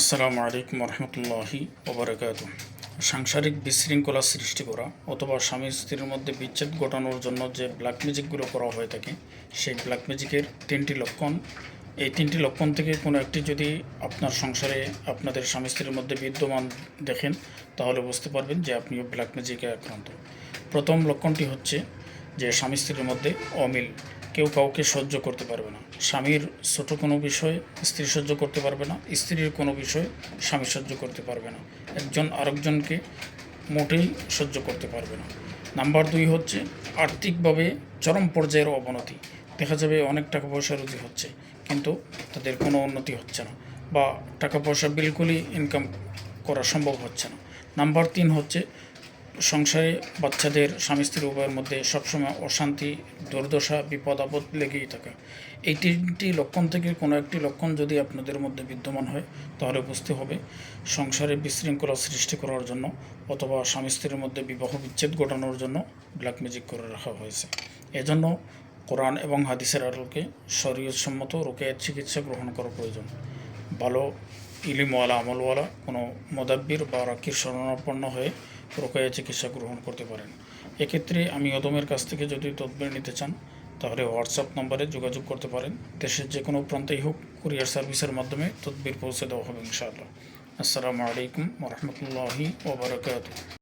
আসসালামু আলাইকুম রহমতুল্লাহি ওবরাকাতু। সাংসারিক বিশৃঙ্খলা সৃষ্টি করা অথবা স্বামী স্ত্রীর মধ্যে বিচ্ছেদ ঘটানোর জন্য যে ব্ল্যাক ম্যাজিকগুলো করা হয়ে থাকে, সেই ব্ল্যাক ম্যাজিকের তিনটি লক্ষণ। এই তিনটি লক্ষণ থেকে কোনো একটি যদি আপনার সংসারে আপনাদের স্বামী স্ত্রীর মধ্যে বিদ্যমান দেখেন, তাহলে বুঝতে পারবেন যে আপনিও ব্ল্যাক ম্যাজিকে আক্রান্ত। প্রথম লক্ষণটি হচ্ছে যে স্বামী স্ত্রীর মধ্যে অমিল। কেউ কাউকে সহ্য করতে পারবে না। স্বামীর ছোট কোনো বিষয় স্ত্রী সহ্য করতে পারবে না, স্ত্রীর কোনো বিষয় স্বামী সহ্য করতে পারবে না। একজন আরেকজনকে মোটেই সহ্য করতে পারবে না। নাম্বার 2 হচ্ছে আর্থিকভাবে চরম পর্যায়ের অবনতি। দেখা যাবে অনেক টাকা পয়সা রুজি হচ্ছে, কিন্তু তাদের কোনো উন্নতি হচ্ছে না, বা টাকা পয়সা বিলকুলই ইনকাম করা সম্ভব হচ্ছে না। নাম্বার 3 হচ্ছে সংসারে বাচ্চাদের স্বামী স্ত্রী উভয়ের মধ্যে সবসময় অশান্তি, দুর্দশা, বিপদ আপদ লেগেই থাকা। এই তিনটি লক্ষণ থেকে কোনো একটি লক্ষণ যদি আপনাদের মধ্যে বিদ্যমান হয়, তাহলে বুঝতে হবে সংসারে বিশৃঙ্খলা সৃষ্টি করার জন্য অথবা স্বামী স্ত্রীর মধ্যে বিবাহ বিচ্ছেদ ঘটানোর জন্য ব্ল্যাক ম্যাজিক করে রাখা হয়েছে। এজন্য কোরআন এবং হাদিসের আলোকে শরীয়তসম্মত রুকিয়াত চিকিৎসা গ্রহণ করা প্রয়োজন। ভালো ইলিমওয়ালা আমলওয়ালা কোনো মোদাব্বির বা রাকির শরণাপন্ন হয়ে রুকিয়া চিকিৎসা গ্রহণ করতে পারেন। এক্ষেত্রে আমি অদমের কাছ থেকে যদি তদবির নিতে চান, তাহলে হোয়াটসঅ্যাপ নম্বরে যোগাযোগ করতে পারেন। দেশের যে কোনো প্রান্তেই হোক, কুরিয়ার সার্ভিসের মাধ্যমে তদবির পৌঁছে দেওয়া হবে ইনশাআল্লাহ। আসসালামু আলাইকুম ওরহমতুল্লাহি ওবরাকাতুহু।